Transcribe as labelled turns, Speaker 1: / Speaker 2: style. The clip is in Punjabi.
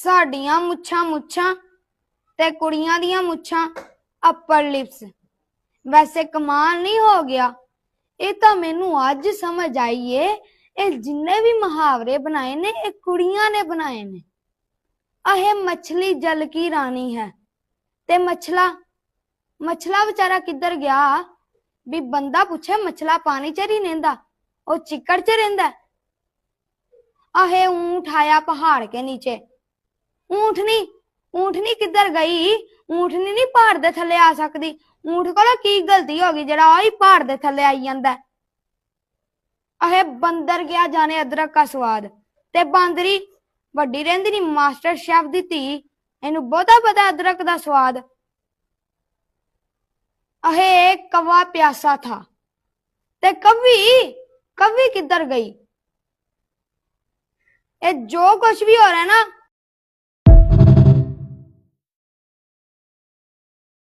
Speaker 1: ਸਾਡੀਆਂ ਮੁੱਛਾਂ ਮੁੱਛਾਂ ਤੇ ਕੁੜੀਆਂ ਦੀਆਂ ਮੁੱਛਾਂ ਅਪਰ ਲਿਪਸ। ਵੈਸੇ ਕਮਾਲ ਨਹੀਂ ਹੋ ਗਿਆ। ਇਹ ਤਾਂ ਮੈਨੂੰ ਅੱਜ ਸਮਝ ਆਈ ਏ, ਇਹ ਜਿੰਨੇ ਵੀ ਮੁਹਾਵਰੇ ਬਣਾਏ ਨੇ ਇਹ ਕੁੜੀਆਂ ਨੇ ਬਣਾਏ ਨੇ। ਇਹ ਮछली जल की रानी है ते मछला बेचारा किधर गया? भी बंदा पूछे मछला पानी च नहीं रहिंदा, ओ चिकड़ च रहिंदा। आहे ऊंट आया पहाड़ के नीचे। ऊंटनी किधर गई? ऊंटनी नहीं पहाड़ दे थले आ सकदी। ऊंट कोलों की गलती हो गई जेड़ा ओही पहाड़ दे थले आई जांदा। आहे बंदर गया जाने अदरक का स्वाद, ते बांदरी ਵੱਡੀ ਰਹਿੰਦੀ ਨੀ ਮਾਸਟਰ ਸ਼ੈਫ ਦੀ ਧੀ, ਇਹਨੂੰ ਬਹੁਤਾ ਪਤਾ ਅਦਰਕ ਦਾ ਸਵਾਦ। ਅਹੇ ਕਵਾ ਪਿਆਸਾ ਥਾ ਤੇ ਕਵੀ ਕਿੱਧਰ ਗਈ? ਇਹ ਜੋ ਕੁਛ ਵੀ ਹੋ ਰਿਹਾ ਨਾ